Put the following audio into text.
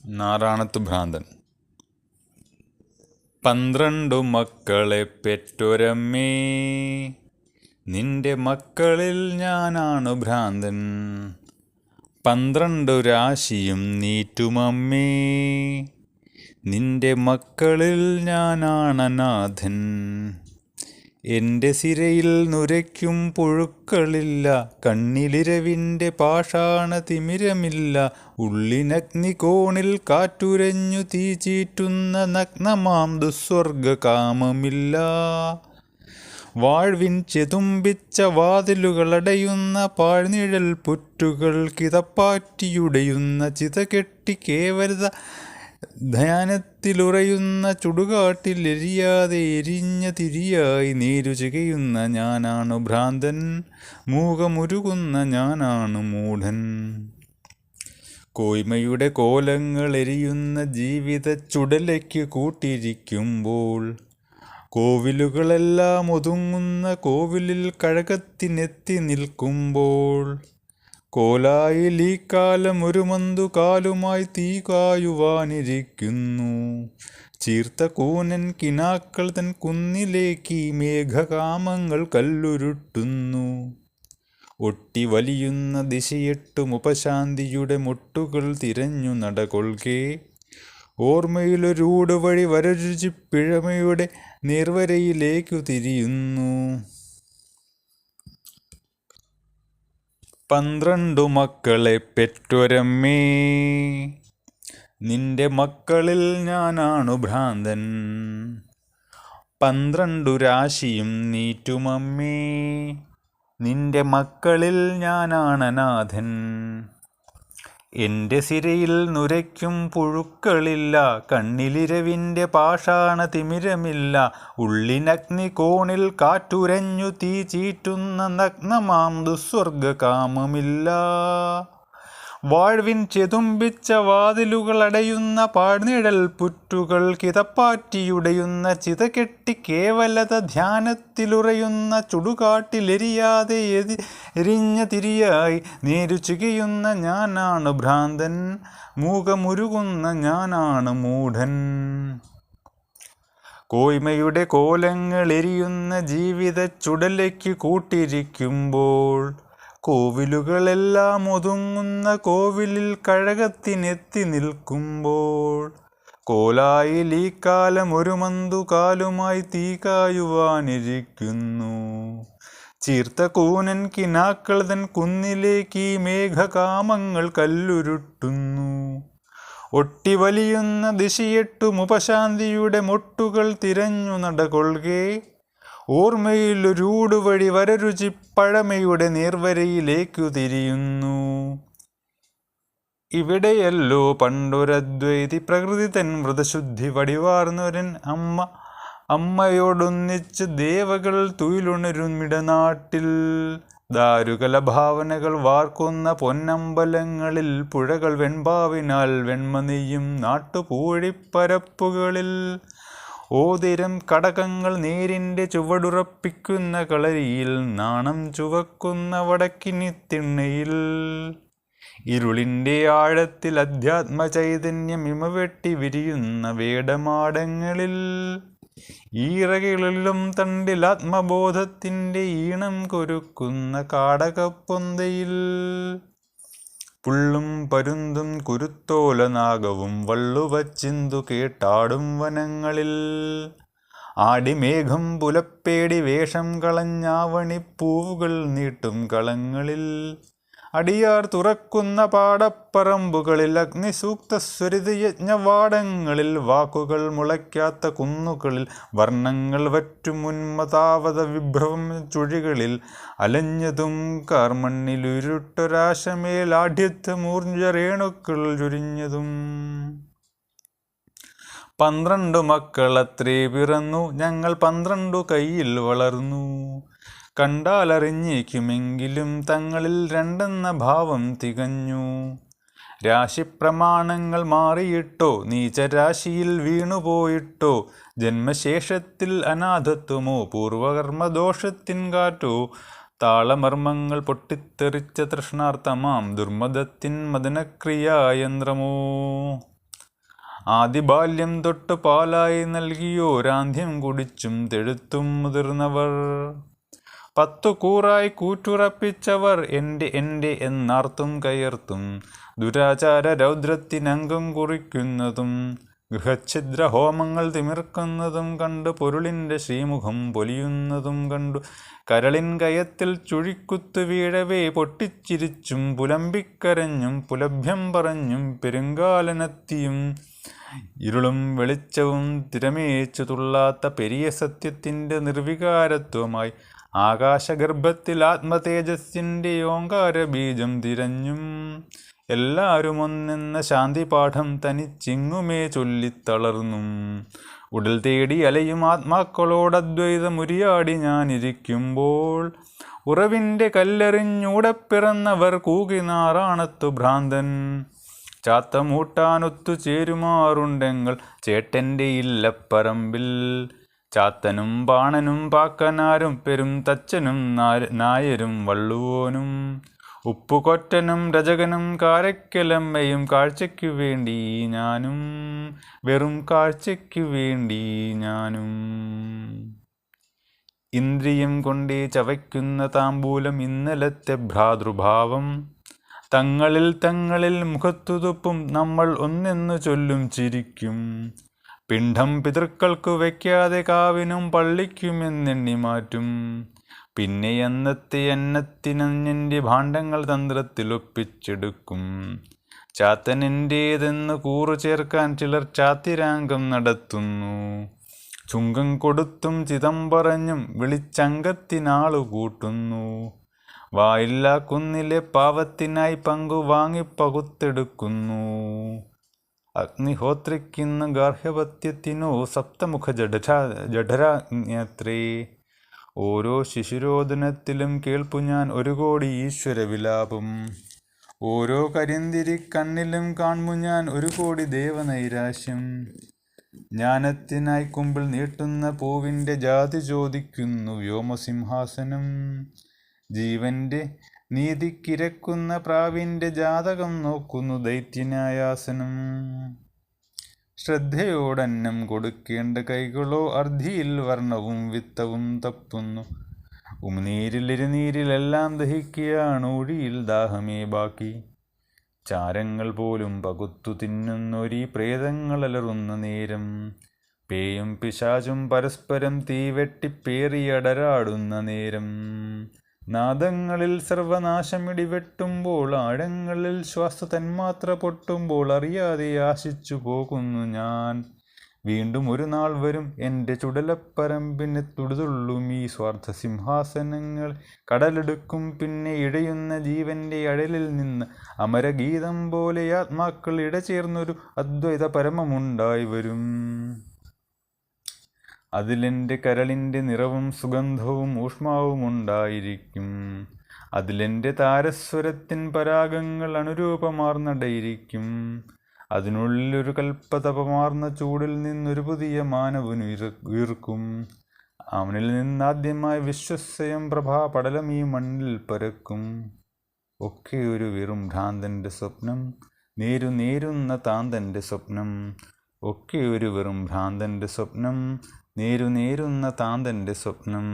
നാറാണത്ത് ഭ്രാന്തൻ. 12 മക്കളെ പെറ്റൊരമ്മേ, നിന്റെ മക്കളിൽ ഞാനാണു ഭ്രാന്തൻ. 12 രാശിയും നീറ്റുമമ്മേ, നിന്റെ മക്കളിൽ ഞാനാണനാഥൻ. എൻ്റെ സിരയിൽ നുരയ്ക്കും പുഴുക്കളില്ല, കണ്ണിലിരവിൻ്റെ പാഷാണ തിമിരമില്ല. ഉള്ളിനഗ്നികോണിൽ കാറ്റുരഞ്ഞു തീ ചീറ്റുന്ന നഗ്നമാം ദുസ്വർഗ കാമമില്ല. വാഴ്വിൻ ചെതുമ്പിച്ച വാതിലുകളടയുന്ന പാഴ്നിഴൽ പുറ്റുകൾ കിതപ്പാറ്റിയുടയുന്ന ചിതകെട്ടി കേവലത ധ്യാനത്തിലുറയുന്ന ചുടുകാട്ടിലെരിയാതെ എരിഞ്ഞ തിരിയായി നീരു ചികയുന്ന ഞാനാണു ഭ്രാന്തൻ. മൂകമുരുകുന്ന ഞാനാണു മൂഢൻ. കോയ്മയുടെ കോലങ്ങൾ എരിയുന്ന ജീവിത ചുടലയ്ക്ക് കൂട്ടിരിക്കുമ്പോൾ, കോവിലുകളെല്ലാം ഒതുങ്ങുന്ന കോവിലിൽ കഴകത്തിനെത്തി നിൽക്കുമ്പോൾ, കോലായിൽ ഈ കാലം ഒരു മന്തുകാലുമായി തീ കായുവാനിരിക്കുന്നു. ചീർത്ത കൂനൻ കിനാക്കൾ തൻ കുന്നിലേക്ക് മേഘകാമങ്ങൾ കല്ലുരുട്ടുന്നു. ഒട്ടി വലിയുന്ന ദിശയെട്ടും ഉപശാന്തിയുടെ മുട്ടുകൾ തിരഞ്ഞു നടകൊൾകെ, ഓർമ്മയിലൊരൂടുവഴി വരരുചി പിഴമയുടെ നേർവരയിലേക്കു തിരിയുന്നു. 12 മക്കളെ പെറ്റൊരമ്മേ, നിന്റെ മക്കളിൽ ഞാനാണു ഭ്രാന്തൻ. 12 രാശിയും നീറ്റുമമ്മേ, നിന്റെ മക്കളിൽ ഞാനാണനാഥൻ. എൻ്റെ സിരയിൽ നുരയ്ക്കും പുഴുക്കളില്ല, കണ്ണിലിരവിൻ്റെ പാഷാണ തിമിരമില്ല. ഉള്ളിനഗ്നികോണിൽ കാറ്റുരഞ്ഞു തീ ചീറ്റുന്ന നഗ്നമാം ദുസ്വർഗ കാമമില്ല. വാഴ്വിൻ ചെതുമ്പിച്ച വാതിലുകളടയുന്ന പാഴ്നിഴൽ പുറ്റുകൾ കിതപ്പാറ്റിയുടയുന്ന ചിതകെട്ടി കേവലത ധ്യാനത്തിലുറയുന്ന ചുടുകാട്ടിലെരിയാതെ എരിഞ്ഞ തിരിയായി നീരു ചികയുന്ന ഞാനാണു ഭ്രാന്തൻ. മൂകമുരുകുന്ന ഞാനാണു മൂഢൻ. കോയ്മയുടെ കോലങ്ങൾ എരിയുന്ന ജീവിത ചുടലയ്ക്ക് കൂട്ടിരിക്കുമ്പോൾ, കോവിലുകളെല്ലാം ഒതുങ്ങുന്ന കോവിലിൽ കഴകത്തിനെത്തി നിൽക്കുമ്പോൾ, കോലായിൽ ഈ കാലം ഒരു മന്തുകാലുമായി തീ കായുവാനിരിക്കുന്നു. ചീർത്ത കൂനൻ കിനാക്കൾ തൻ കുന്നിലേക്ക് ഈ മേഘകാമങ്ങൾ കല്ലുരുട്ടുന്നു. ഒട്ടി വലിയുന്ന ദിശയെട്ടും ഉപശാന്തിയുടെ മൊട്ടുകൾ തിരഞ്ഞു നടകൊൾകെ, ഓർമ്മയിലൊരൂടുവഴി വരരുചി പഴമയുടെ നേർവരയിലേക്കു തിരിയുന്നു. ഇവിടെയല്ലോ പണ്ടൊരദ്വൈതി പ്രകൃതി തൻ വ്രതശുദ്ധി വടിവാർന്നൊരൻ അമ്മയോടൊന്നിച്ച് ദേവകൾ തുയിലുണരുമിടനാട്ടിൽ, ദാരുകല ഭാവനകൾ വാർക്കുന്ന പൊന്നമ്പലങ്ങളിൽ, പുഴകൾ വെൺപാവിനാൽ വെണ്മ നെയ്യും നാട്ടുപൂഴിപ്പരപ്പുകളിൽ, ഓതിരം കടകങ്ങൾ നേരിൻ്റെ ചുവടുറപ്പിക്കുന്ന കളരിയിൽ, നാണം ചുവക്കുന്ന വടക്കിനി തിണ്ണയിൽ, ഇരുളിൻ്റെ ആഴത്തിൽ അധ്യാത്മ ചൈതന്യം ഇമവെട്ടി വിരിയുന്ന വേടമാടങ്ങളിൽ, ഈറകളിലും തണ്ടിൽ ആത്മബോധത്തിൻ്റെ ഈണം കൊരുക്കുന്ന കാടകപ്പൊന്തയിൽ, പുള്ളും പരുന്തും കുരുത്തോല നാഗവും വള്ളുവച്ചിന്തു കേട്ടാടും വനങ്ങളിൽ, ആടിമേഘം പുലപ്പേടി വേഷം കളഞ്ഞാവണിപ്പൂവുകൾ നീട്ടും കളങ്ങളിൽ, അടിയാർ തുറക്കുന്ന പാടപ്പറമ്പുകളിൽ, അഗ്നിസൂക്തസ്വരിത യജ്ഞവാടങ്ങളിൽ, വാക്കുകൾ മുളയ്ക്കാത്ത കുന്നുകളിൽ, വർണ്ണങ്ങൾ വറ്റും ഉന്മതാവത വിഭ്രമ ചുഴികളിൽ, അലഞ്ഞതും കാർമണ്ണിലുരുട്ടൊരാശമേൽ ആഢ്യത്വമൂർജരേണുക്കൾ ചുരിഞ്ഞതും. 12 മക്കളത്രേ പിറന്നു, ഞങ്ങൾ 12 കയ്യിൽ വളർന്നു. കണ്ടാലറിഞ്ഞേക്കുമെങ്കിലും തങ്ങളിൽ രണ്ടെന്ന ഭാവം തികഞ്ഞു. രാശിപ്രമാണങ്ങൾ മാറിയിട്ടോ, നീചരാശിയിൽ വീണുപോയിട്ടോ, ജന്മശേഷത്തിൽ അനാഥത്വമോ പൂർവകർമ്മദോഷത്തിൻ കാറ്റോ, താളമർമ്മങ്ങൾ പൊട്ടിത്തെറിച്ച തൃഷ്ണാർത്ഥമാം ദുർമദത്തിൻ മദനക്രിയായന്ത്രമോ, ആദിബാല്യം തൊട്ട് പാലായി നൽകിയോരാന്ധ്യം കുടിച്ചും തെഴുത്തും മുതിർന്നവർ. 10 കൂറായി കൂറ്റുറപ്പിച്ചവർ എൻ്റെ എൻ്റെ എന്നാർത്തും കയർത്തും ദുരാചാര രൗദ്രത്തിനംഗം കുറിക്കുന്നതും ഗൃഹഛിദ്ര ഹോമങ്ങൾ തിമിർക്കുന്നതും കണ്ടു പൊരുളിൻ്റെ ശ്രീമുഖം പൊലിയുന്നതും കണ്ടു കരളിൻ കയത്തിൽ ചുഴിക്കുത്തു വീഴവേ പൊട്ടിച്ചിരിച്ചും പുലമ്പിക്കരഞ്ഞും പുലഭ്യം പറഞ്ഞും പെരുങ്കാലനെത്തിയും ഇരുളും വെളിച്ചവും തിരമേച്ചു തുള്ളാത്ത പെരിയ സത്യത്തിൻ്റെ നിർവികാരത്വമായി ആകാശഗർഭത്തിൽ ആത്മതേജസ്സിൻ്റെ ഓങ്കാര ബീജം തിരഞ്ഞും എല്ലാവരും ഒന്നെന്ന ശാന്തിപാഠം തനിച്ചിങ്ങുമേ ചൊല്ലിത്തളർന്നും ഉടൽ തേടി അലയും ആത്മാക്കളോടദ്വൈതമുരിയാടി ഞാനിരിക്കുമ്പോൾ ഉറവിൻ്റെ കല്ലെറിഞ്ഞൂടെ പിറന്നവർ കൂകിനാറാണത്തു ഭ്രാന്തൻ ചാത്തമൂട്ടാനൊത്തു ചേരുമാറുണ്ടെങ്കിൽ ചേട്ടൻ്റെ ഇല്ലപ്പറമ്പിൽ ചാത്തനും പാണനും പാക്കനാരും പെരും തച്ചനും നായരും വള്ളുവോനും ഉപ്പുകൊറ്റനും രജകനും കാരക്കലമ്മയും കാഴ്ചയ്ക്കു വേണ്ടി ഞാനും വെറും കാഴ്ചയ്ക്കു വേണ്ടി ഞാനും. ഇന്ദ്രിയം കൊണ്ടേ ചവയ്ക്കുന്ന താമ്പൂലം ഇന്നലത്തെ ഭ്രാതൃഭാവം തങ്ങളിൽ മുഖത്തുതുപ്പും നമ്മൾ ഒന്നെന്നു ചൊല്ലും ചിരിക്കും. പിണ്ഡം പിതൃക്കൾക്കു വയ്ക്കാതെ കാവിനും പള്ളിക്കുമെന്നെണ്ണി മാറ്റും. പിന്നെ അന്നത്തെ അന്നത്തിനഞ്ഞൻ്റെ ഭാണ്ഡങ്ങൾ തന്ത്രത്തിൽ ഒപ്പിച്ചെടുക്കും. ചാത്തനെൻ്റേതെന്ന് കൂറു ചേർക്കാൻ ചിലർ ചാത്തിരാങ്കം നടത്തുന്നു. ചുങ്കം കൊടുത്തും ചിതം പറഞ്ഞും വിളിച്ചങ്കത്തിനാളു കൂട്ടുന്നു. വായില്ലാ കുന്നിലെ പാവത്തിനായി പങ്കു വാങ്ങിപ്പകുത്തെടുക്കുന്നു. അഗ്നിഹോത്രിക്കിന്ന് ഗാർഹ്യപത്യത്തിനോ സപ്തമുഖ ജഠരാജ്ഞത്രേ. ഓരോ ശിശുരോദനത്തിലും കേൾപ്പു ഞാൻ 1 കോടി ഈശ്വര വിലാപം. ഓരോ കരിന്തിരി കണ്ണിലും കാൺമു ഞാൻ 1 കോടി ദേവനൈരാശ്യം. ജ്ഞാനത്തിനായി കുമ്പിൾ നീട്ടുന്ന പൂവിൻ്റെ ജാതി ചോദിക്കുന്നു വ്യോമസിംഹാസനം. ജീവൻ്റെ നീതിക്കിരക്കുന്ന പ്രാവിൻ്റെ ജാതകം നോക്കുന്നു ദൈത്യന്യായാസനം. ശ്രദ്ധയോടന്നം കൊടുക്കേണ്ട കൈകളോ അർദ്ധിയിൽ വർണ്ണവും വിത്തവും തപ്പുന്നു. ഉമിനീരിലിരുനീരിലെല്ലാം ദഹിക്കുകയാണ്, ഒഴിയിൽ ദാഹമേ ബാക്കി. ചാരങ്ങൾ പോലും പകുത്തു തിന്നുന്നൊരീ പ്രേതങ്ങളലറുന്ന നേരം. പേയും പിശാചും പരസ്പരം തീവെട്ടിപ്പേറിയടരാടുന്ന നേരം. നാദങ്ങളിൽ സർവനാശമിടിവെട്ടുമ്പോൾ ആഴങ്ങളിൽ ശ്വാസ തന്മാത്ര പൊട്ടുമ്പോൾ അറിയാതെ ആശിച്ചു പോകുന്നു ഞാൻ. വീണ്ടും ഒരു നാൾ വരും എൻ്റെ ചുടലപ്പരമ്പിനെ തുടുതുള്ളും ഈ സ്വാർത്ഥ സിംഹാസനങ്ങൾ. കടലെടുക്കും പിന്നെ ഇഴയുന്ന ജീവൻ്റെ അഴലിൽ നിന്ന് അമരഗീതം പോലെ ആത്മാക്കൾ ഇടചേർന്നൊരു അദ്വൈത പരമമുണ്ടായി വരും. അതിലെൻ്റെ കരളിൻ്റെ നിറവും സുഗന്ധവും ഊഷ്മാവും ഉണ്ടായിരിക്കും. അതിലെൻ്റെ താരസ്വരത്തിൻ പരാഗങ്ങൾ അനുരൂപമാർന്നടയിരിക്കും. അതിനുള്ളിലൊരു കൽപ്പതപമാർന്ന ചൂടിൽ നിന്നൊരു പുതിയ മാനവനുയർക്കും. അവനിൽ നിന്നാദ്യമായി വിശ്വസ്വയം പ്രഭാപടലം ഈ മണ്ണിൽ പരക്കും. ഒക്കെ ഒരു വെറും ഭ്രാന്തൻ്റെ സ്വപ്നം, നേരുന്ന താന്തൻ്റെ സ്വപ്നം. ഒക്കെ ഒരു വെറും ഭ്രാന്തൻ്റെ സ്വപ്നം, നേരുന്ന താന്തൻ്റെ സ്വപ്നം.